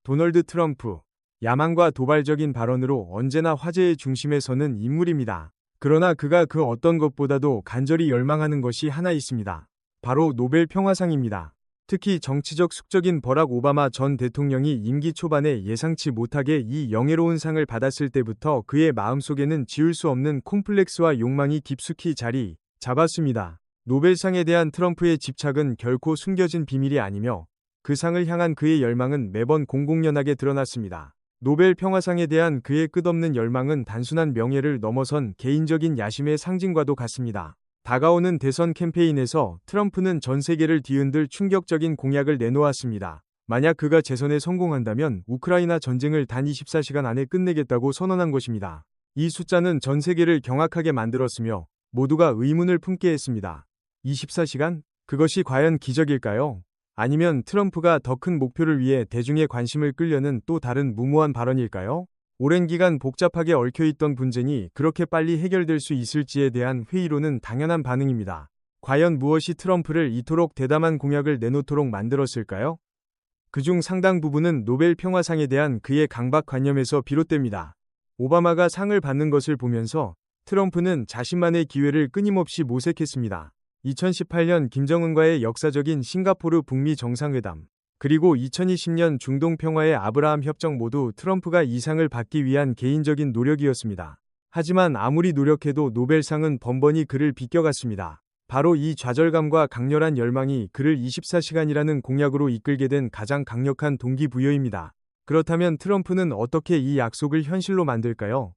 도널드 트럼프. 야만과 도발적인 발언으로 언제나 화제의 중심에 서는 인물입니다. 그러나 그가 그 어떤 것보다도 간절히 열망하는 것이 하나 있습니다. 바로 노벨 평화상입니다. 특히 정치적 숙적인 버락 오바마 전 대통령이 임기 초반에 예상치 못하게 이 영예로운 상을 받았을 때부터 그의 마음속에는 지울 수 없는 콤플렉스와 욕망이 깊숙이 자리 잡았습니다. 노벨상에 대한 트럼프의 집착은 결코 숨겨진 비밀이 아니며 그 상을 향한 그의 열망은 매번 공공연하게 드러났습니다. 노벨 평화상에 대한 그의 끝없는 열망은 단순한 명예를 넘어선 개인적인 야심의 상징과도 같습니다. 다가오는 대선 캠페인에서 트럼프는 전 세계를 뒤흔들 충격적인 공약을 내놓았습니다. 만약 그가 재선에 성공한다면 우크라이나 전쟁을 단 24시간 안에 끝내겠다고 선언한 것입니다. 이 숫자는 전 세계를 경악하게 만들었으며 모두가 의문을 품게 했습니다. 24시간? 그것이 과연 기적일까요? 아니면 트럼프가 더 큰 목표를 위해 대중의 관심을 끌려는 또 다른 무모한 발언일까요? 오랜 기간 복잡하게 얽혀있던 분쟁이 그렇게 빨리 해결될 수 있을지에 대한 회의로는 당연한 반응입니다. 과연 무엇이 트럼프를 이토록 대담한 공약을 내놓도록 만들었을까요? 그중 상당 부분은 노벨 평화상에 대한 그의 강박관념에서 비롯됩니다. 오바마가 상을 받는 것을 보면서 트럼프는 자신만의 기회를 끊임없이 모색했습니다. 2018년 김정은과의 역사적인 싱가포르 북미 정상회담, 그리고 2020년 중동 평화의 아브라함 협정 모두 트럼프가 이 상을 받기 위한 개인적인 노력이었습니다. 하지만 아무리 노력해도 노벨상은 번번이 그를 비껴갔습니다. 바로 이 좌절감과 강렬한 열망이 그를 24시간이라는 공약으로 이끌게 된 가장 강력한 동기부여입니다. 그렇다면 트럼프는 어떻게 이 약속을 현실로 만들까요?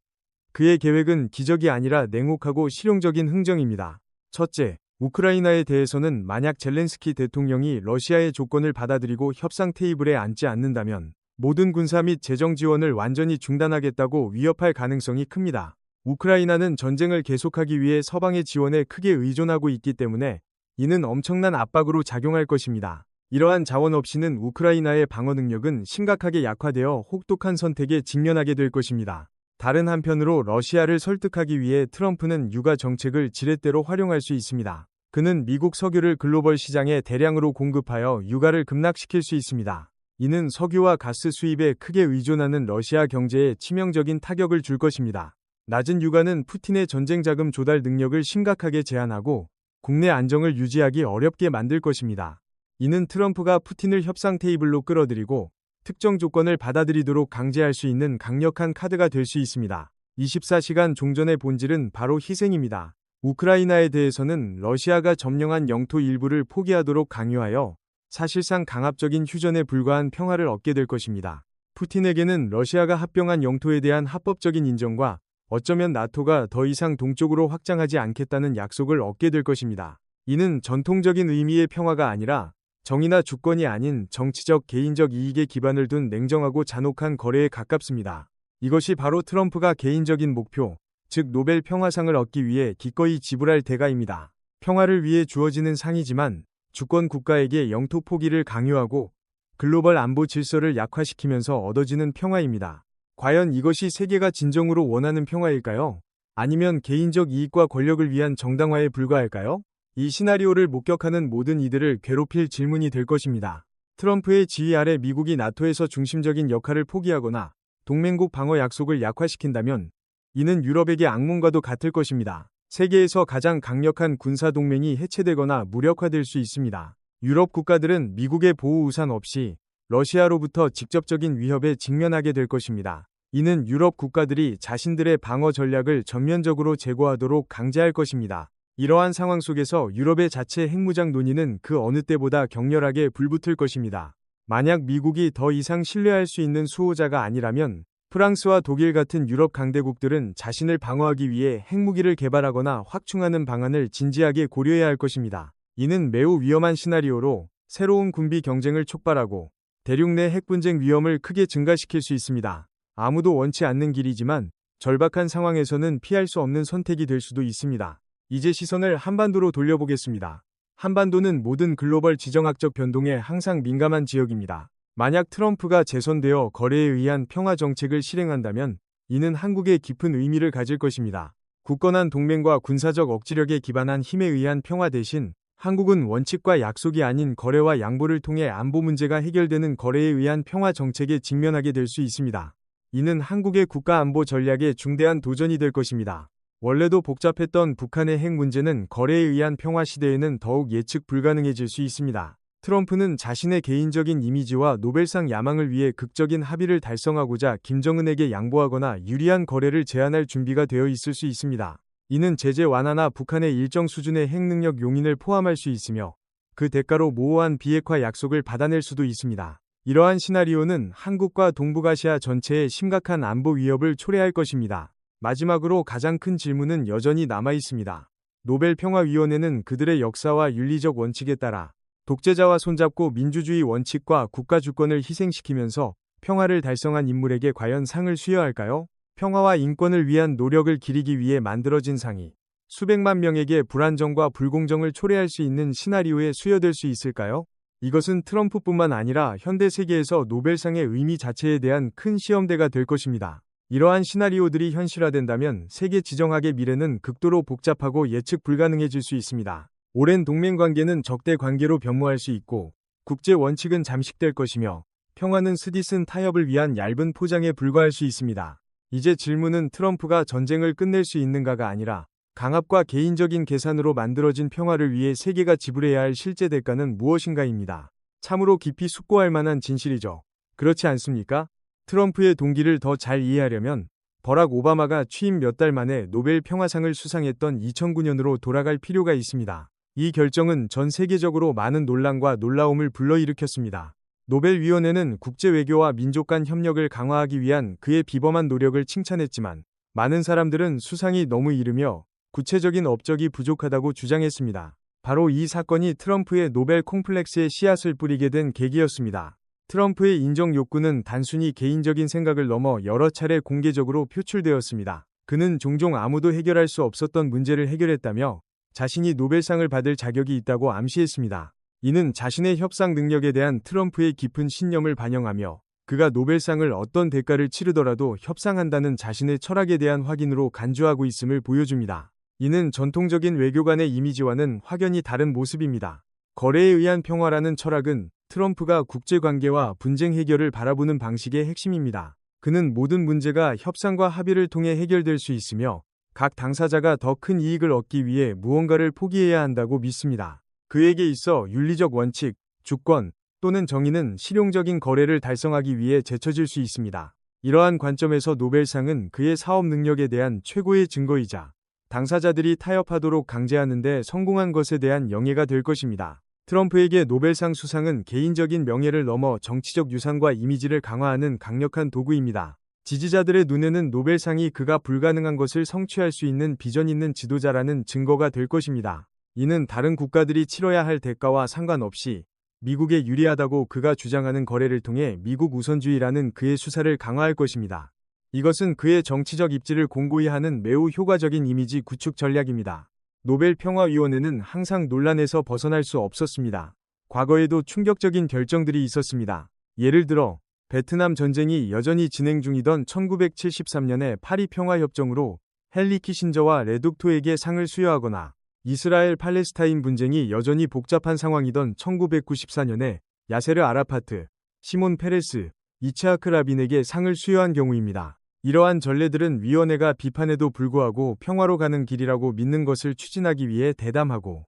그의 계획은 기적이 아니라 냉혹하고 실용적인 흥정입니다. 첫째, 우크라이나에 대해서는 만약 젤렌스키 대통령이 러시아의 조건을 받아들이고 협상 테이블에 앉지 않는다면 모든 군사 및 재정 지원을 완전히 중단하겠다고 위협할 가능성이 큽니다. 우크라이나는 전쟁을 계속하기 위해 서방의 지원에 크게 의존하고 있기 때문에 이는 엄청난 압박으로 작용할 것입니다. 이러한 자원 없이는 우크라이나의 방어 능력은 심각하게 약화되어 혹독한 선택에 직면하게 될 것입니다. 다른 한편으로 러시아를 설득하기 위해 트럼프는 유가 정책을 지렛대로 활용할 수 있습니다. 그는 미국 석유를 글로벌 시장에 대량으로 공급하여 유가를 급락시킬 수 있습니다. 이는 석유와 가스 수입에 크게 의존하는 러시아 경제에 치명적인 타격을 줄 것입니다. 낮은 유가는 푸틴의 전쟁 자금 조달 능력을 심각하게 제한하고 국내 안정을 유지하기 어렵게 만들 것입니다. 이는 트럼프가 푸틴을 협상 테이블로 끌어들이고 특정 조건을 받아들이도록 강제할 수 있는 강력한 카드가 될 수 있습니다. 24시간 종전의 본질은 바로 희생입니다. 우크라이나에 대해서는 러시아가 점령한 영토 일부를 포기하도록 강요하여 사실상 강압적인 휴전에 불과한 평화를 얻게 될 것입니다. 푸틴에게는 러시아가 합병한 영토에 대한 합법적인 인정과 어쩌면 나토가 더 이상 동쪽으로 확장하지 않겠다는 약속을 얻게 될 것입니다. 이는 전통적인 의미의 평화가 아니라 정의나 주권이 아닌 정치적 개인적 이익에 기반을 둔 냉정하고 잔혹한 거래에 가깝습니다. 이것이 바로 트럼프가 개인적인 목표, 즉 노벨 평화상을 얻기 위해 기꺼이 지불할 대가입니다. 평화를 위해 주어지는 상이지만 주권 국가에게 영토 포기를 강요하고 글로벌 안보 질서를 약화시키면서 얻어지는 평화입니다. 과연 이것이 세계가 진정으로 원하는 평화일까요? 아니면 개인적 이익과 권력을 위한 정당화에 불과할까요? 이 시나리오를 목격하는 모든 이들을 괴롭힐 질문이 될 것입니다. 트럼프의 지휘 아래 미국이 나토에서 중심적인 역할을 포기하거나 동맹국 방어 약속을 약화시킨다면 이는 유럽에게 악몽과도 같을 것입니다. 세계에서 가장 강력한 군사동맹이 해체되거나 무력화될 수 있습니다. 유럽 국가들은 미국의 보호 우산 없이 러시아로부터 직접적인 위협에 직면하게 될 것입니다. 이는 유럽 국가들이 자신들의 방어 전략을 전면적으로 제고하도록 강제할 것입니다. 이러한 상황 속에서 유럽의 자체 핵무장 논의는 그 어느 때보다 격렬하게 불붙을 것입니다. 만약 미국이 더 이상 신뢰할 수 있는 수호자가 아니라면 프랑스와 독일 같은 유럽 강대국들은 자신을 방어하기 위해 핵무기를 개발하거나 확충하는 방안을 진지하게 고려해야 할 것입니다. 이는 매우 위험한 시나리오로 새로운 군비 경쟁을 촉발하고 대륙 내 핵분쟁 위험을 크게 증가시킬 수 있습니다. 아무도 원치 않는 길이지만 절박한 상황에서는 피할 수 없는 선택이 될 수도 있습니다. 이제 시선을 한반도로 돌려보겠습니다. 한반도는 모든 글로벌 지정학적 변동에 항상 민감한 지역입니다. 만약 트럼프가 재선되어 거래에 의한 평화 정책을 실행한다면 이는 한국에 깊은 의미를 가질 것입니다. 굳건한 동맹과 군사적 억지력에 기반한 힘에 의한 평화 대신 한국은 원칙과 약속이 아닌 거래와 양보를 통해 안보 문제가 해결되는 거래에 의한 평화 정책에 직면하게 될 수 있습니다. 이는 한국의 국가 안보 전략에 중대한 도전이 될 것입니다. 원래도 복잡했던 북한의 핵 문제는 거래에 의한 평화 시대에는 더욱 예측 불가능해질 수 있습니다. 트럼프는 자신의 개인적인 이미지와 노벨상 야망을 위해 극적인 합의를 달성하고자 김정은에게 양보하거나 유리한 거래를 제안할 준비가 되어 있을 수 있습니다. 이는 제재 완화나 북한의 일정 수준의 핵 능력 용인을 포함할 수 있으며 그 대가로 모호한 비핵화 약속을 받아낼 수도 있습니다. 이러한 시나리오는 한국과 동북아시아 전체에 심각한 안보 위협을 초래할 것입니다. 마지막으로 가장 큰 질문은 여전히 남아 있습니다. 노벨평화위원회는 그들의 역사와 윤리적 원칙에 따라 독재자와 손잡고 민주주의 원칙과 국가 주권을 희생시키면서 평화를 달성한 인물에게 과연 상을 수여할까요? 평화와 인권을 위한 노력을 기리기 위해 만들어진 상이 수백만 명에게 불안정과 불공정을 초래할 수 있는 시나리오에 수여될 수 있을까요? 이것은 트럼프뿐만 아니라 현대 세계에서 노벨상의 의미 자체에 대한 큰 시험대가 될 것입니다. 이러한 시나리오들이 현실화된다면 세계 지정학의 미래는 극도로 복잡하고 예측 불가능해질 수 있습니다. 오랜 동맹 관계는 적대 관계로 변모할 수 있고 국제 원칙은 잠식될 것이며 평화는 스디슨 타협을 위한 얇은 포장에 불과할 수 있습니다. 이제 질문은 트럼프가 전쟁을 끝낼 수 있는가가 아니라 강압과 개인적인 계산으로 만들어진 평화를 위해 세계가 지불해야 할 실제 대가는 무엇인가입니다. 참으로 깊이 숙고할 만한 진실이죠. 그렇지 않습니까? 트럼프의 동기를 더 잘 이해하려면 버락 오바마가 취임 몇 달 만에 노벨 평화상을 수상했던 2009년으로 돌아갈 필요가 있습니다. 이 결정은 전 세계적으로 많은 논란과 놀라움을 불러일으켰습니다. 노벨위원회는 국제 외교와 민족 간 협력을 강화하기 위한 그의 비범한 노력을 칭찬했지만 많은 사람들은 수상이 너무 이르며 구체적인 업적이 부족하다고 주장했습니다. 바로 이 사건이 트럼프의 노벨 콤플렉스에 씨앗을 뿌리게 된 계기였습니다. 트럼프의 인정 욕구는 단순히 개인적인 생각을 넘어 여러 차례 공개적으로 표출되었습니다. 그는 종종 아무도 해결할 수 없었던 문제를 해결했다며 자신이 노벨상을 받을 자격이 있다고 암시했습니다. 이는 자신의 협상 능력에 대한 트럼프의 깊은 신념을 반영하며 그가 노벨상을 어떤 대가를 치르더라도 협상한다는 자신의 철학에 대한 확인으로 간주하고 있음을 보여줍니다. 이는 전통적인 외교관의 이미지와는 확연히 다른 모습입니다. 거래에 의한 평화라는 철학은 트럼프가 국제관계와 분쟁 해결을 바라보는 방식의 핵심입니다. 그는 모든 문제가 협상과 합의를 통해 해결될 수 있으며 각 당사자가 더 큰 이익을 얻기 위해 무언가를 포기해야 한다고 믿습니다. 그에게 있어 윤리적 원칙, 주권 또는 정의는 실용적인 거래를 달성하기 위해 제쳐질 수 있습니다. 이러한 관점에서 노벨상은 그의 사업 능력에 대한 최고의 증거이자 당사자들이 타협하도록 강제하는 데 성공한 것에 대한 영예가 될 것입니다. 트럼프에게 노벨상 수상은 개인적인 명예를 넘어 정치적 유산과 이미지를 강화하는 강력한 도구입니다. 지지자들의 눈에는 노벨상이 그가 불가능한 것을 성취할 수 있는 비전 있는 지도자라는 증거가 될 것입니다. 이는 다른 국가들이 치러야 할 대가와 상관없이 미국에 유리하다고 그가 주장하는 거래를 통해 미국 우선주의라는 그의 수사를 강화할 것입니다. 이것은 그의 정치적 입지를 공고히 하는 매우 효과적인 이미지 구축 전략입니다. 노벨평화위원회는 항상 논란에서 벗어날 수 없었습니다. 과거에도 충격적인 결정들이 있었습니다. 예를 들어 베트남 전쟁이 여전히 진행 중이던 1973년의 파리 평화협정으로 헨리 키신저와 레둑토에게 상을 수여하거나 이스라엘 팔레스타인 분쟁이 여전히 복잡한 상황이던 1994년에 야세르 아라파트, 시몬 페레스, 이츠하크 라빈에게 상을 수여한 경우입니다. 이러한 전례들은 위원회가 비판에도 불구하고 평화로 가는 길이라고 믿는 것을 추진하기 위해 대담하고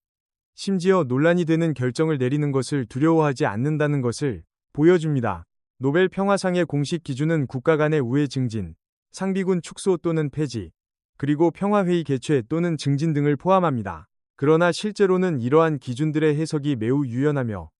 심지어 논란이 되는 결정을 내리는 것을 두려워하지 않는다는 것을 보여줍니다. 노벨 평화상의 공식 기준은 국가 간의 우애 증진, 상비군 축소 또는 폐지, 그리고 평화회의 개최 또는 증진 등을 포함합니다. 그러나 실제로는 이러한 기준들의 해석이 매우 유연하며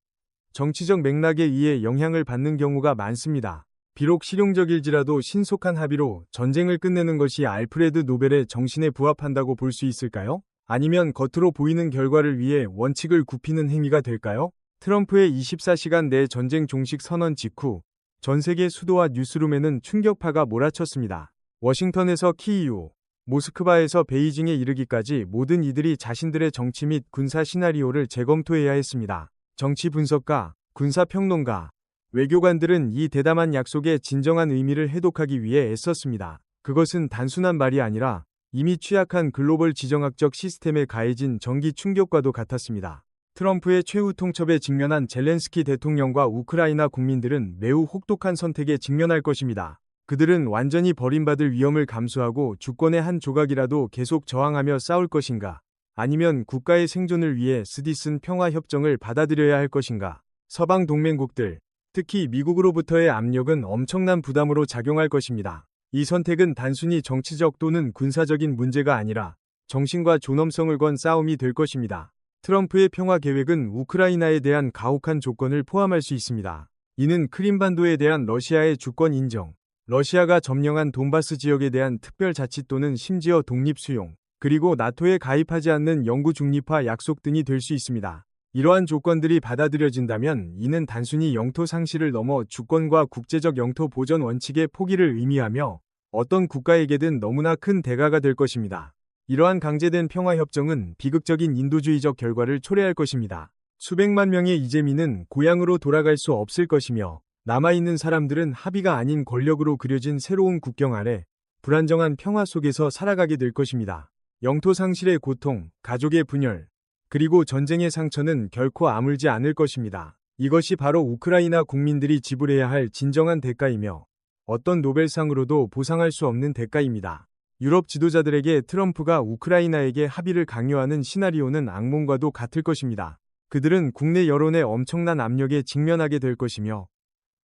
정치적 맥락에 의해 영향을 받는 경우가 많습니다. 비록 실용적일지라도 신속한 합의로 전쟁을 끝내는 것이 알프레드 노벨의 정신에 부합한다고 볼 수 있을까요? 아니면 겉으로 보이는 결과를 위해 원칙을 굽히는 행위가 될까요? 트럼프의 24시간 내 전쟁 종식 선언 직후 전 세계 수도와 뉴스룸에는 충격파가 몰아쳤습니다. 워싱턴에서 키이우, 모스크바에서 베이징에 이르기까지 모든 이들이 자신들의 정치 및 군사 시나리오를 재검토해야 했습니다. 정치 분석가, 군사 평론가, 외교관들은 이 대담한 약속의 진정한 의미를 해독하기 위해 애썼습니다. 그것은 단순한 말이 아니라 이미 취약한 글로벌 지정학적 시스템에 가해진 정기 충격과도 같았습니다. 트럼프의 최후 통첩에 직면한 젤렌스키 대통령과 우크라이나 국민들은 매우 혹독한 선택에 직면할 것입니다. 그들은 완전히 버림받을 위험을 감수하고 주권의 한 조각이라도 계속 저항하며 싸울 것인가? 아니면 국가의 생존을 위해 스디슨 평화협정을 받아들여야 할 것인가? 서방 동맹국들, 특히 미국으로부터의 압력은 엄청난 부담으로 작용할 것입니다. 이 선택은 단순히 정치적 또는 군사적인 문제가 아니라 정신과 존엄성을 건 싸움이 될 것입니다. 트럼프의 평화 계획은 우크라이나에 대한 가혹한 조건을 포함할 수 있습니다. 이는 크림반도에 대한 러시아의 주권 인정, 러시아가 점령한 돈바스 지역에 대한 특별자치 또는 심지어 독립 수용, 그리고 나토에 가입하지 않는 영구 중립화 약속 등이 될 수 있습니다. 이러한 조건들이 받아들여진다면 이는 단순히 영토 상실을 넘어 주권과 국제적 영토 보전 원칙의 포기를 의미하며 어떤 국가에게든 너무나 큰 대가가 될 것입니다. 이러한 강제된 평화협정은 비극적인 인도주의적 결과를 초래할 것입니다. 수백만 명의 이재민은 고향으로 돌아갈 수 없을 것이며 남아있는 사람들은 합의가 아닌 권력으로 그려진 새로운 국경 아래 불안정한 평화 속에서 살아가게 될 것입니다. 영토 상실의 고통, 가족의 분열, 그리고 전쟁의 상처는 결코 아물지 않을 것입니다. 이것이 바로 우크라이나 국민들이 지불해야 할 진정한 대가이며 어떤 노벨상으로도 보상할 수 없는 대가입니다. 유럽 지도자들에게 트럼프가 우크라이나에게 합의를 강요하는 시나리오는 악몽과도 같을 것입니다. 그들은 국내 여론의 엄청난 압력에 직면하게 될 것이며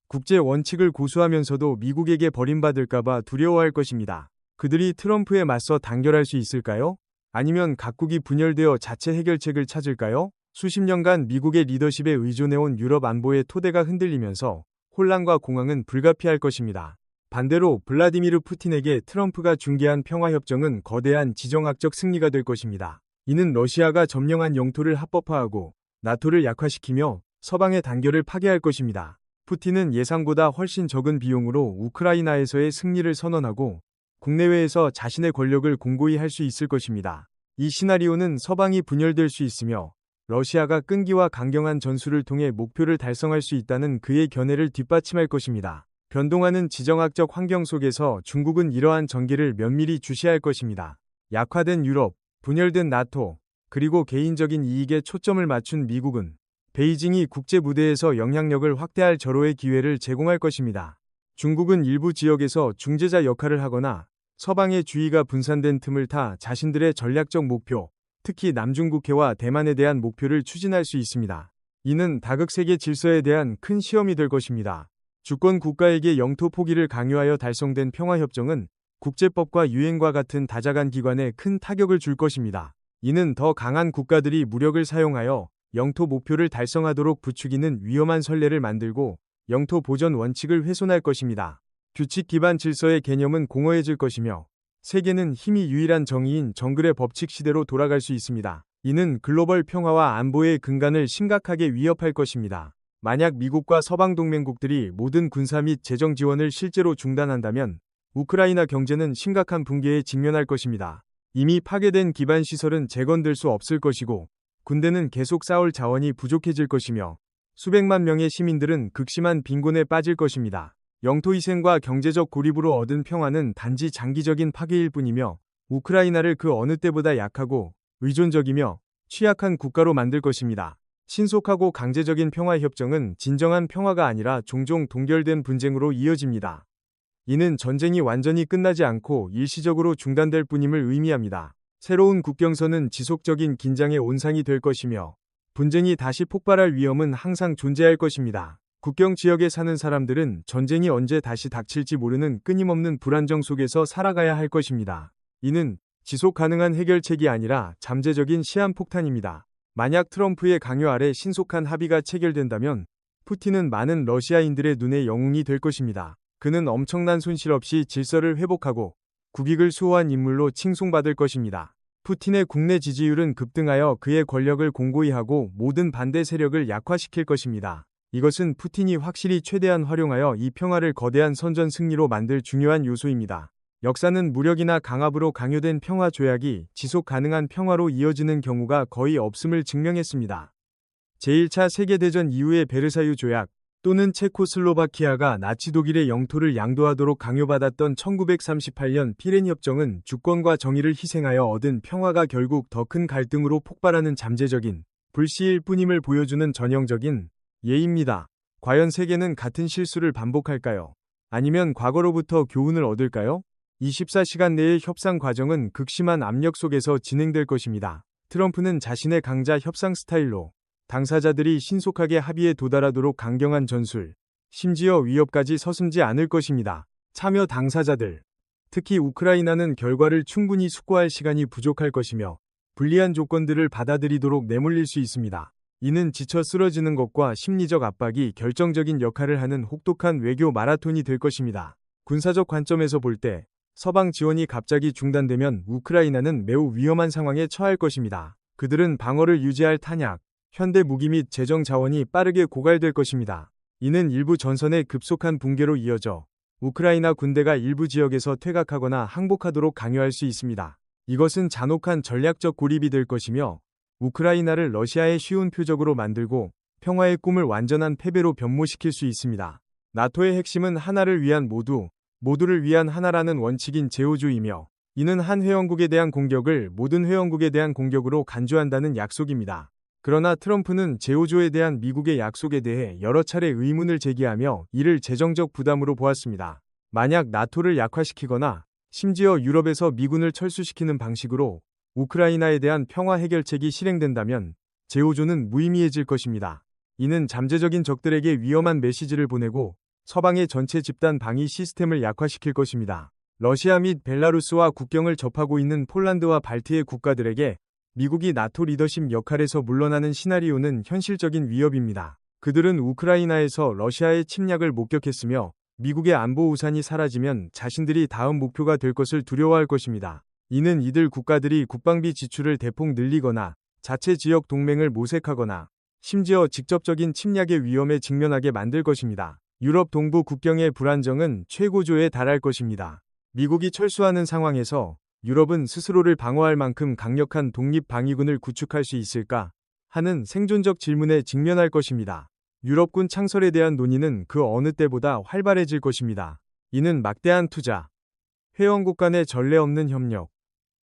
국제 원칙을 고수하면서도 미국에게 버림받을까봐 두려워할 것입니다. 그들이 트럼프에 맞서 단결할 수 있을까요? 아니면 각국이 분열되어 자체 해결책을 찾을까요? 수십 년간 미국의 리더십에 의존해온 유럽 안보의 토대가 흔들리면서 혼란과 공황은 불가피할 것입니다. 반대로 블라디미르 푸틴에게 트럼프가 중개한 평화협정은 거대한 지정학적 승리가 될 것입니다. 이는 러시아가 점령한 영토를 합법화하고 나토를 약화시키며 서방의 단결을 파괴할 것입니다. 푸틴은 예상보다 훨씬 적은 비용으로 우크라이나에서의 승리를 선언하고 국내외에서 자신의 권력을 공고히 할 수 있을 것입니다. 이 시나리오는 서방이 분열될 수 있으며 러시아가 끈기와 강경한 전술을 통해 목표를 달성할 수 있다는 그의 견해를 뒷받침할 것입니다. 변동하는 지정학적 환경 속에서 중국은 이러한 전개를 면밀히 주시할 것입니다. 약화된 유럽, 분열된 나토, 그리고 개인적인 이익에 초점을 맞춘 미국은 베이징이 국제 무대에서 영향력을 확대할 절호의 기회를 제공할 것입니다. 중국은 일부 지역에서 중재자 역할을 하거나 서방의 주의가 분산된 틈을 타 자신들의 전략적 목표, 특히 남중국해와 대만에 대한 목표를 추진할 수 있습니다. 이는 다극세계 질서에 대한 큰 시험이 될 것입니다. 주권 국가에게 영토 포기를 강요하여 달성된 평화협정은 국제법과 유엔과 같은 다자간 기관에 큰 타격을 줄 것입니다. 이는 더 강한 국가들이 무력을 사용하여 영토 목표를 달성하도록 부추기는 위험한 선례를 만들고 영토 보전 원칙을 훼손할 것입니다. 규칙 기반 질서의 개념은 공허해질 것이며 세계는 힘이 유일한 정의인 정글의 법칙 시대로 돌아갈 수 있습니다. 이는 글로벌 평화와 안보의 근간을 심각하게 위협할 것입니다. 만약 미국과 서방 동맹국들이 모든 군사 및 재정 지원을 실제로 중단한다면 우크라이나 경제는 심각한 붕괴에 직면할 것입니다. 이미 파괴된 기반 시설은 재건될 수 없을 것이고 군대는 계속 싸울 자원이 부족해질 것이며 수백만 명의 시민들은 극심한 빈곤에 빠질 것입니다. 영토 희생과 경제적 고립으로 얻은 평화는 단지 장기적인 파괴일 뿐이며 우크라이나를 그 어느 때보다 약하고 의존적이며 취약한 국가로 만들 것입니다. 신속하고 강제적인 평화협정은 진정한 평화가 아니라 종종 동결된 분쟁으로 이어집니다. 이는 전쟁이 완전히 끝나지 않고 일시적으로 중단될 뿐임을 의미합니다. 새로운 국경선은 지속적인 긴장의 온상이 될 것이며 분쟁이 다시 폭발할 위험은 항상 존재할 것입니다. 국경 지역에 사는 사람들은 전쟁이 언제 다시 닥칠지 모르는 끊임없는 불안정 속에서 살아가야 할 것입니다. 이는 지속 가능한 해결책이 아니라 잠재적인 시한폭탄입니다. 만약 트럼프의 강요 아래 신속한 합의가 체결된다면 푸틴은 많은 러시아인들의 눈의 영웅이 될 것입니다. 그는 엄청난 손실 없이 질서를 회복하고 국익을 수호한 인물로 칭송받을 것입니다. 푸틴의 국내 지지율은 급등하여 그의 권력을 공고히 하고 모든 반대 세력을 약화시킬 것입니다. 이것은 푸틴이 확실히 최대한 활용하여 이 평화를 거대한 선전 승리로 만들 중요한 요소입니다. 역사는 무력이나 강압으로 강요된 평화 조약이 지속 가능한 평화로 이어지는 경우가 거의 없음을 증명했습니다. 제1차 세계대전 이후의 베르사유 조약 또는 체코슬로바키아가 나치 독일의 영토를 양도하도록 강요받았던 1938년 피렌 협정은 주권과 정의를 희생하여 얻은 평화가 결국 더 큰 갈등으로 폭발하는 잠재적인 불시일 뿐임을 보여주는 전형적인 예입니다. 과연 세계는 같은 실수를 반복할까요? 아니면 과거로부터 교훈을 얻을까요? 24시간 내의 협상 과정은 극심한 압력 속에서 진행될 것입니다. 트럼프는 자신의 강자 협상 스타일로 당사자들이 신속하게 합의에 도달하도록 강경한 전술, 심지어 위협까지 서슴지 않을 것입니다. 참여 당사자들, 특히 우크라이나는 결과를 충분히 숙고할 시간이 부족할 것이며 불리한 조건들을 받아들이도록 내몰릴 수 있습니다. 이는 지쳐 쓰러지는 것과 심리적 압박이 결정적인 역할을 하는 혹독한 외교 마라톤이 될 것입니다. 군사적 관점에서 볼 때 서방 지원이 갑자기 중단되면 우크라이나는 매우 위험한 상황에 처할 것입니다. 그들은 방어를 유지할 탄약, 현대 무기 및 재정 자원이 빠르게 고갈될 것입니다. 이는 일부 전선의 급속한 붕괴로 이어져 우크라이나 군대가 일부 지역에서 퇴각하거나 항복하도록 강요할 수 있습니다. 이것은 잔혹한 전략적 고립이 될 것이며 우크라이나를 러시아의 쉬운 표적으로 만들고 평화의 꿈을 완전한 패배로 변모시킬 수 있습니다. 나토의 핵심은 하나를 위한 모두를 위한 하나라는 원칙인 제호주의이며 이는 한 회원국에 대한 공격을 모든 회원국에 대한 공격으로 간주한다는 약속입니다. 그러나 트럼프는 제호조에 대한 미국의 약속에 대해 여러 차례 의문을 제기하며 이를 재정적 부담으로 보았습니다. 만약 나토를 약화시키거나 심지어 유럽에서 미군을 철수시키는 방식으로 우크라이나에 대한 평화 해결책이 실행된다면 제호조는 무의미해질 것입니다. 이는 잠재적인 적들에게 위험한 메시지를 보내고 서방의 전체 집단 방위 시스템을 약화시킬 것입니다. 러시아 및 벨라루스와 국경을 접하고 있는 폴란드와 발트해 국가들에게 미국이 나토 리더십 역할에서 물러나는 시나리오는 현실적인 위협입니다. 그들은 우크라이나에서 러시아의 침략을 목격했으며 미국의 안보 우산이 사라지면 자신들이 다음 목표가 될 것을 두려워할 것입니다. 이는 이들 국가들이 국방비 지출을 대폭 늘리거나 자체 지역 동맹을 모색하거나 심지어 직접적인 침략의 위험에 직면하게 만들 것입니다. 유럽 동부 국경의 불안정은 최고조에 달할 것입니다. 미국이 철수하는 상황에서 유럽은 스스로를 방어할 만큼 강력한 독립방위군을 구축할 수 있을까 하는 생존적 질문에 직면할 것입니다. 유럽군 창설에 대한 논의는 그 어느 때보다 활발해질 것입니다. 이는 막대한 투자, 회원국 간의 전례 없는 협력,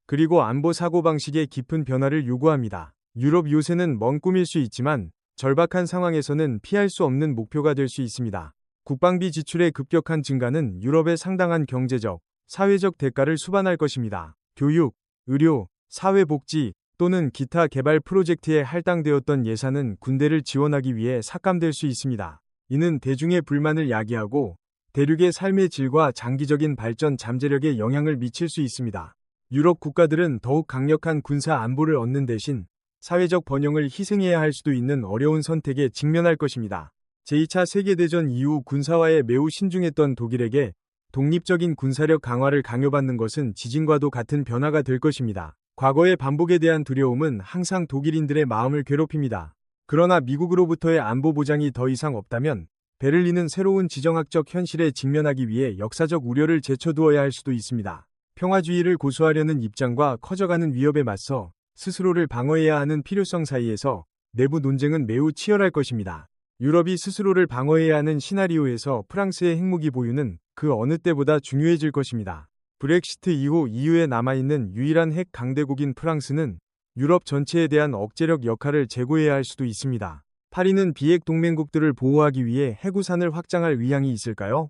그리고 안보 사고방식의 깊은 변화를 요구합니다. 유럽 요새는 먼 꿈일 수 있지만 절박한 상황에서는 피할 수 없는 목표가 될 수 있습니다. 국방비 지출의 급격한 증가는 유럽의 상당한 경제적, 사회적 대가를 수반할 것입니다. 교육, 의료, 사회복지 또는 기타 개발 프로젝트에 할당되었던 예산은 군대를 지원하기 위해 삭감될 수 있습니다. 이는 대중의 불만을 야기하고 대륙의 삶의 질과 장기적인 발전 잠재력에 영향을 미칠 수 있습니다. 유럽 국가들은 더욱 강력한 군사 안보를 얻는 대신 사회적 번영을 희생해야 할 수도 있는 어려운 선택에 직면할 것입니다. 제2차 세계대전 이후 군사화에 매우 신중했던 독일에게 독립적인 군사력 강화를 강요받는 것은 지진과도 같은 변화가 될 것입니다. 과거의 반복에 대한 두려움은 항상 독일인들의 마음을 괴롭힙니다. 그러나 미국으로부터의 안보 보장이 더 이상 없다면 베를린은 새로운 지정학적 현실에 직면하기 위해 역사적 우려를 제쳐두어야 할 수도 있습니다. 평화주의를 고수하려는 입장과 커져가는 위협에 맞서 스스로를 방어해야 하는 필요성 사이에서 내부 논쟁은 매우 치열할 것입니다. 유럽이 스스로를 방어해야 하는 시나리오에서 프랑스의 핵무기 보유는 그 어느 때보다 중요해질 것입니다. 브렉시트 이후 EU에 남아있는 유일한 핵 강대국인 프랑스는 유럽 전체에 대한 억제력 역할을 제고해야 할 수도 있습니다. 파리는 비핵 동맹국들을 보호하기 위해 해구산을 확장할 의향이 있을까요?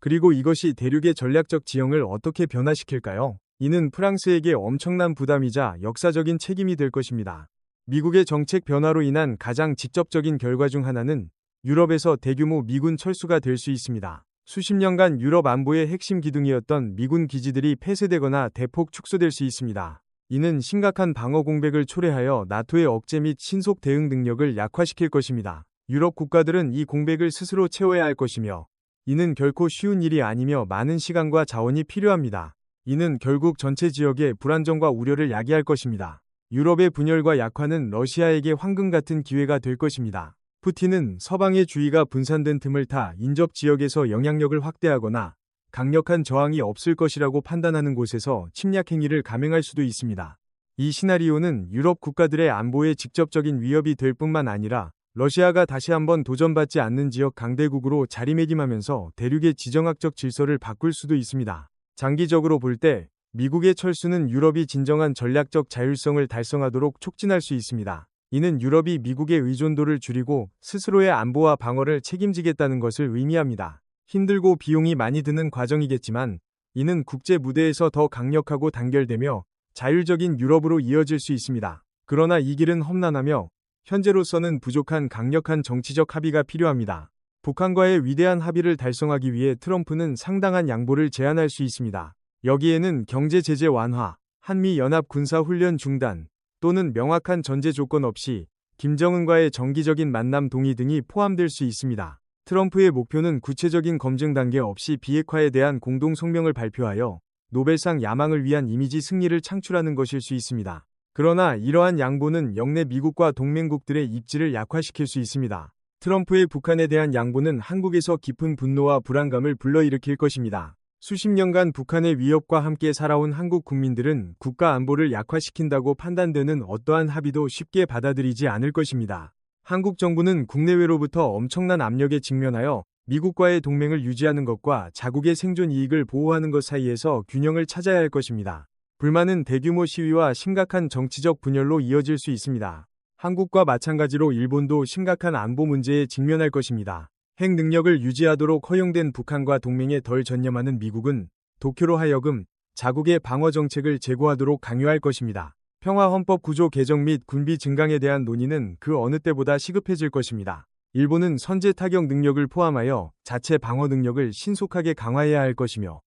그리고 이것이 대륙의 전략적 지형을 어떻게 변화시킬까요? 이는 프랑스에게 엄청난 부담이자 역사적인 책임이 될 것입니다. 미국의 정책 변화로 인한 가장 직접적인 결과 중 하나는 유럽에서 대규모 미군 철수가 될 수 있습니다. 수십 년간 유럽 안보의 핵심 기둥이었던 미군 기지들이 폐쇄되거나 대폭 축소될 수 있습니다. 이는 심각한 방어 공백을 초래하여 나토의 억제 및 신속 대응 능력을 약화시킬 것입니다. 유럽 국가들은 이 공백을 스스로 채워야 할 것이며 이는 결코 쉬운 일이 아니며 많은 시간과 자원이 필요합니다. 이는 결국 전체 지역의 불안정과 우려를 야기할 것입니다. 유럽의 분열과 약화는 러시아에게 황금 같은 기회가 될 것입니다. 푸틴은 서방의 주의가 분산된 틈을 타 인접 지역에서 영향력을 확대하거나 강력한 저항이 없을 것이라고 판단하는 곳에서 침략 행위를 감행할 수도 있습니다. 이 시나리오는 유럽 국가들의 안보에 직접적인 위협이 될 뿐만 아니라 러시아가 다시 한번 도전받지 않는 지역 강대국으로 자리매김하면서 대륙의 지정학적 질서를 바꿀 수도 있습니다. 장기적으로 볼 때 미국의 철수는 유럽이 진정한 전략적 자율성을 달성하도록 촉진할 수 있습니다. 이는 유럽이 미국의 의존도를 줄이고 스스로의 안보와 방어를 책임지겠다는 것을 의미합니다. 힘들고 비용이 많이 드는 과정이겠지만 이는 국제 무대에서 더 강력하고 단결되며 자율적인 유럽으로 이어질 수 있습니다. 그러나 이 길은 험난하며 현재로서는 부족한 강력한 정치적 합의가 필요합니다. 북한과의 위대한 합의를 달성하기 위해 트럼프는 상당한 양보를 제안할 수 있습니다. 여기에는 경제 제재 완화, 한미 연합 군사 훈련 중단 또는 명확한 전제 조건 없이 김정은과의 정기적인 만남 동의 등이 포함될 수 있습니다. 트럼프의 목표는 구체적인 검증 단계 없이 비핵화에 대한 공동 성명을 발표하여 노벨상 야망을 위한 이미지 승리를 창출하는 것일 수 있습니다. 그러나 이러한 양보는 영내 미국과 동맹국들의 입지를 약화시킬 수 있습니다. 트럼프의 북한에 대한 양보는 한국에서 깊은 분노와 불안감을 불러일으킬 것입니다. 수십 년간 북한의 위협과 함께 살아온 한국 국민들은 국가 안보를 약화시킨다고 판단되는 어떠한 합의도 쉽게 받아들이지 않을 것입니다. 한국 정부는 국내외로부터 엄청난 압력에 직면하여 미국과의 동맹을 유지하는 것과 자국의 생존 이익을 보호하는 것 사이에서 균형을 찾아야 할 것입니다. 불만은 대규모 시위와 심각한 정치적 분열로 이어질 수 있습니다. 한국과 마찬가지로 일본도 심각한 안보 문제에 직면할 것입니다. 핵 능력을 유지하도록 허용된 북한과 동맹에 덜 전념하는 미국은 도쿄로 하여금 자국의 방어 정책을 재고하도록 강요할 것입니다. 평화헌법 구조 개정 및 군비 증강에 대한 논의는 그 어느 때보다 시급해질 것입니다. 일본은 선제 타격 능력을 포함하여 자체 방어 능력을 신속하게 강화해야 할 것이며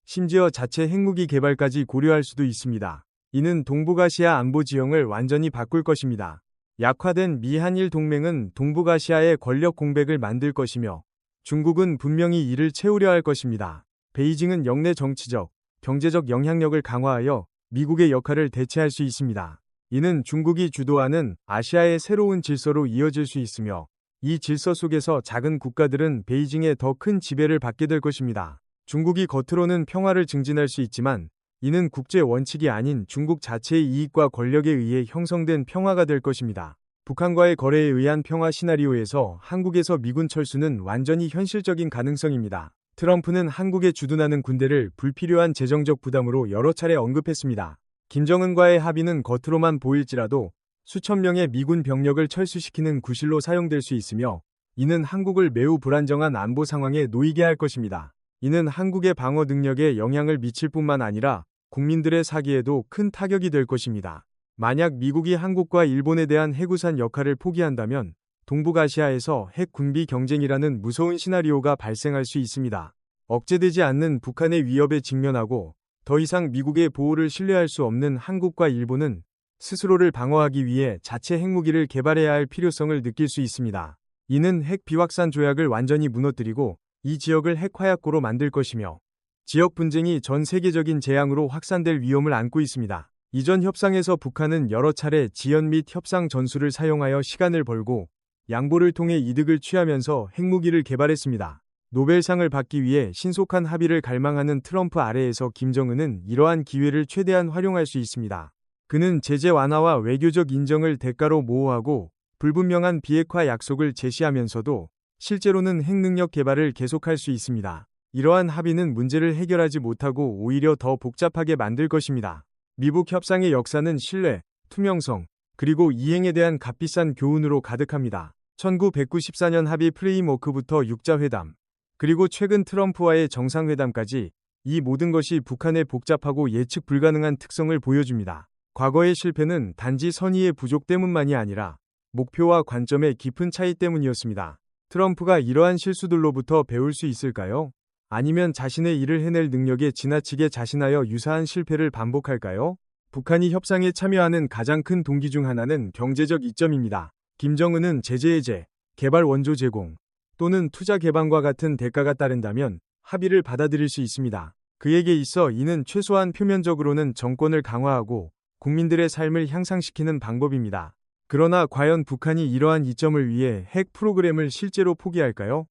심지어 자체 핵무기 개발까지 고려할 수도 있습니다. 이는 동북아시아 안보 지형을 완전히 바꿀 것입니다. 약화된 미한일 동맹은 동북아시아의 권력 공백을 만들 것이며 중국은 분명히 이를 채우려 할 것입니다. 베이징은 영내 정치적, 경제적 영향력을 강화하여 미국의 역할을 대체할 수 있습니다. 이는 중국이 주도하는 아시아의 새로운 질서로 이어질 수 있으며 이 질서 속에서 작은 국가들은 베이징의 더 큰 지배를 받게 될 것입니다. 중국이 겉으로는 평화를 증진할 수 있지만 이는 국제 원칙이 아닌 중국 자체의 이익과 권력에 의해 형성된 평화가 될 것입니다. 북한과의 거래에 의한 평화 시나리오에서 한국에서 미군 철수는 완전히 현실적인 가능성입니다. 트럼프는 한국에 주둔하는 군대를 불필요한 재정적 부담으로 여러 차례 언급했습니다. 김정은과의 합의는 겉으로만 보일지라도 수천 명의 미군 병력을 철수시키는 구실로 사용될 수 있으며 이는 한국을 매우 불안정한 안보 상황에 놓이게 할 것입니다. 이는 한국의 방어 능력에 영향을 미칠 뿐만 아니라 국민들의 사기에도 큰 타격이 될 것입니다. 만약 미국이 한국과 일본에 대한 해구산 역할을 포기한다면 동북아시아에서 핵 군비 경쟁이라는 무서운 시나리오가 발생할 수 있습니다. 억제되지 않는 북한의 위협에 직면하고 더 이상 미국의 보호를 신뢰할 수 없는 한국과 일본은 스스로를 방어하기 위해 자체 핵무기를 개발해야 할 필요성을 느낄 수 있습니다. 이는 핵 비확산 조약을 완전히 무너뜨리고 이 지역을 핵 화약고로 만들 것이며 지역 분쟁이 전 세계적인 재앙으로 확산될 위험을 안고 있습니다. 이전 협상에서 북한은 여러 차례 지연 및 협상 전술을 사용하여 시간을 벌고 양보를 통해 이득을 취하면서 핵무기를 개발했습니다. 노벨상을 받기 위해 신속한 합의를 갈망하는 트럼프 아래에서 김정은은 이러한 기회를 최대한 활용할 수 있습니다. 그는 제재 완화와 외교적 인정을 대가로 모호하고 불분명한 비핵화 약속을 제시하면서도 실제로는 핵능력 개발을 계속할 수 있습니다. 이러한 합의는 문제를 해결하지 못하고 오히려 더 복잡하게 만들 것입니다. 미북 협상의 역사는 신뢰, 투명성, 그리고 이행에 대한 값비싼 교훈으로 가득합니다. 1994년 합의 프레임워크부터 육자회담, 그리고 최근 트럼프와의 정상회담까지 이 모든 것이 북한의 복잡하고 예측 불가능한 특성을 보여줍니다. 과거의 실패는 단지 선의의 부족 때문만이 아니라 목표와 관점의 깊은 차이 때문이었습니다. 트럼프가 이러한 실수들로부터 배울 수 있을까요? 아니면 자신의 일을 해낼 능력에 지나치게 자신하여 유사한 실패를 반복할까요? 북한이 협상에 참여하는 가장 큰 동기 중 하나는 경제적 이점입니다. 김정은은 제재 해제, 개발 원조 제공, 또는 투자 개방과 같은 대가가 따른다면 합의를 받아들일 수 있습니다. 그에게 있어 이는 최소한 표면적으로는 정권을 강화하고 국민들의 삶을 향상시키는 방법입니다. 그러나 과연 북한이 이러한 이점을 위해 핵 프로그램을 실제로 포기할까요?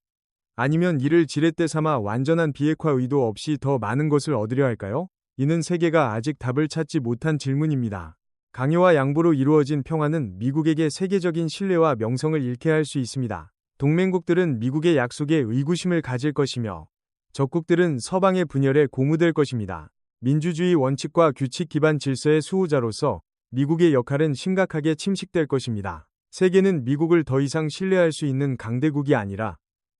아니면 이를 지렛대 삼아 완전한 비핵화 의도 없이 더 많은 것을 얻으려 할까요? 이는 세계가 아직 답을 찾지 못한 질문입니다. 강요와 양보로 이루어진 평화는 미국에게 세계적인 신뢰와 명성을 잃게 할 수 있습니다. 동맹국들은 미국의 약속에 의구심을 가질 것이며 적국들은 서방의 분열에 고무될 것입니다. 민주주의 원칙과 규칙 기반 질서의 수호자로서 미국의 역할은 심각하게 침식될 것입니다. 세계는 미국을 더 이상 신뢰할 수 있는 강대국이 아니라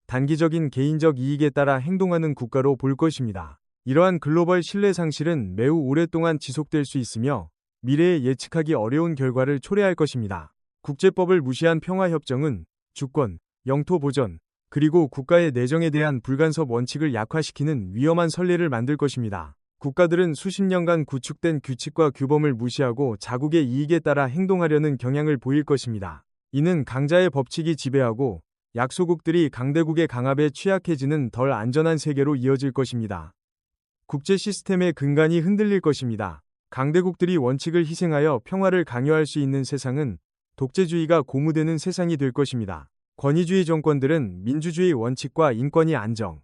단기적인 개인적 이익에 따라 행동하는 국가로 볼 것입니다. 이러한 글로벌 신뢰 상실은 매우 오랫동안 지속될 수 있으며 미래에 예측하기 어려운 결과를 초래할 것입니다. 국제법을 무시한 평화협정은 주권, 영토 보전, 그리고 국가의 내정에 대한 불간섭 원칙을 약화시키는 위험한 선례를 만들 것입니다. 국가들은 수십 년간 구축된 규칙과 규범을 무시하고 자국의 이익에 따라 행동하려는 경향을 보일 것입니다. 이는 강자의 법칙이 지배하고 약소국들이 강대국의 강압에 취약해지는 덜 안전한 세계로 이어질 것입니다. 국제 시스템의 근간이 흔들릴 것입니다. 강대국들이 원칙을 희생하여 평화를 강요할 수 있는 세상은 독재주의가 고무되는 세상이 될 것입니다. 권위주의 정권들은 민주주의 원칙과 인권이 안정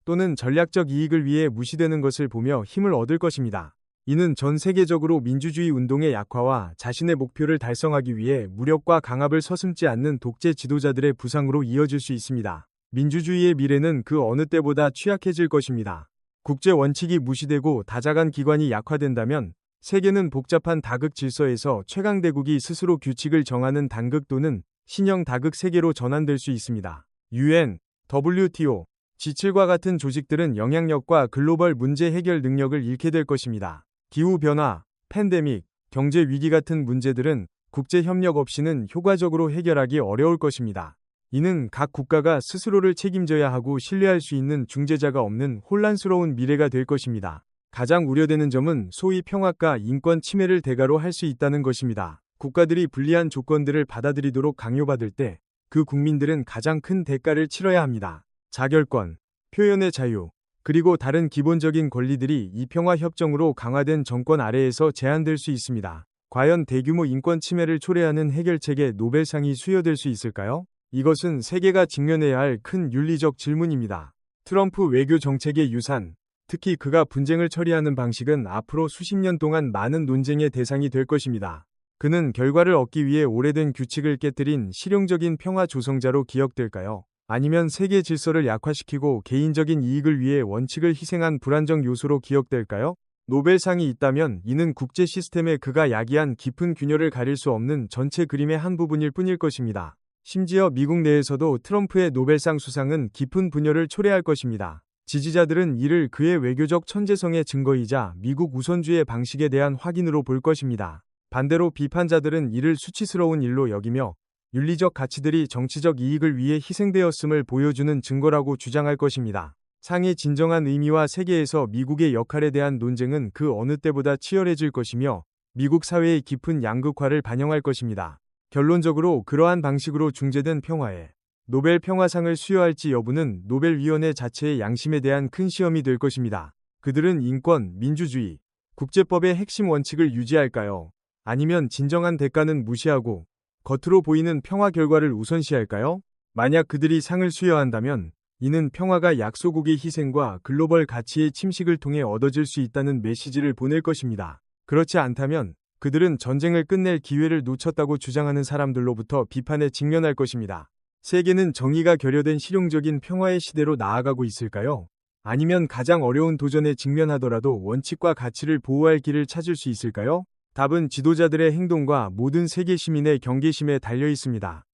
또는 전략적 이익을 위해 무시되는 것을 보며 힘을 얻을 것입니다. 이는 전 세계적으로 민주주의 운동의 약화와 자신의 목표를 달성하기 위해 무력과 강압을 서슴지 않는 독재 지도자들의 부상으로 이어질 수 있습니다. 민주주의의 미래는 그 어느 때보다 취약해질 것입니다. 국제 원칙이 무시되고 다자간 기관이 약화된다면 세계는 복잡한 다극 질서에서 최강대국이 스스로 규칙을 정하는 단극 또는 신형 다극 세계로 전환될 수 있습니다. UN, WTO, G7과 같은 조직들은 영향력과 글로벌 문제 해결 능력을 잃게 될 것입니다. 기후변화, 팬데믹, 경제 위기 같은 문제들은 국제 협력 없이는 효과적으로 해결하기 어려울 것입니다. 이는 각 국가가 스스로를 책임져야 하고 신뢰할 수 있는 중재자가 없는 혼란스러운 미래가 될 것입니다. 가장 우려되는 점은 소위 평화과 인권 침해를 대가로 할 수 있다는 것입니다. 국가들이 불리한 조건들을 받아들이도록 강요받을 때 그 국민들은 가장 큰 대가를 치러야 합니다. 자결권, 표현의 자유, 그리고 다른 기본적인 권리들이 이 평화협정으로 강화된 정권 아래에서 제한될 수 있습니다. 과연 대규모 인권 침해를 초래하는 해결책에 노벨상이 수여될 수 있을까요? 이것은 세계가 직면해야 할 큰 윤리적 질문입니다. 트럼프 외교 정책의 유산, 특히 그가 분쟁을 처리하는 방식은 앞으로 수십 년 동안 많은 논쟁의 대상이 될 것입니다. 그는 결과를 얻기 위해 오래된 규칙을 깨뜨린 실용적인 평화 조성자로 기억될까요? 아니면 세계 질서를 약화시키고 개인적인 이익을 위해 원칙을 희생한 불안정 요소로 기억될까요? 노벨상이 있다면 이는 국제 시스템에 그가 야기한 깊은 균열을 가릴 수 없는 전체 그림의 한 부분일 뿐일 것입니다. 심지어 미국 내에서도 트럼프의 노벨상 수상은 깊은 분열을 초래할 것입니다. 지지자들은 이를 그의 외교적 천재성의 증거이자 미국 우선주의 방식에 대한 확인으로 볼 것입니다. 반대로 비판자들은 이를 수치스러운 일로 여기며 윤리적 가치들이 정치적 이익을 위해 희생되었음을 보여주는 증거라고 주장할 것입니다. 상의 진정한 의미와 세계에서 미국의 역할에 대한 논쟁은 그 어느 때보다 치열해질 것이며 미국 사회의 깊은 양극화를 반영할 것입니다. 결론적으로 그러한 방식으로 중재된 평화에 노벨 평화상을 수여할지 여부는 노벨위원회 자체의 양심에 대한 큰 시험이 될 것입니다. 그들은 인권, 민주주의, 국제법의 핵심 원칙을 유지할까요? 아니면 진정한 대가는 무시하고 겉으로 보이는 평화 결과를 우선시할까요? 만약 그들이 상을 수여한다면 이는 평화가 약소국의 희생과 글로벌 가치의 침식을 통해 얻어질 수 있다는 메시지를 보낼 것입니다. 그렇지 않다면 그들은 전쟁을 끝낼 기회를 놓쳤다고 주장하는 사람들로부터 비판에 직면할 것입니다. 세계는 정의가 결여된 실용적인 평화의 시대로 나아가고 있을까요? 아니면 가장 어려운 도전에 직면하더라도 원칙과 가치를 보호할 길을 찾을 수 있을까요? 답은 지도자들의 행동과 모든 세계 시민의 경계심에 달려 있습니다.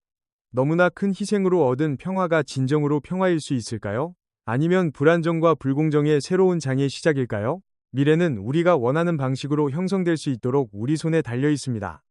너무나 큰 희생으로 얻은 평화가 진정으로 평화일 수 있을까요? 아니면 불안정과 불공정의 새로운 장의 시작일까요? 미래는 우리가 원하는 방식으로 형성될 수 있도록 우리 손에 달려 있습니다.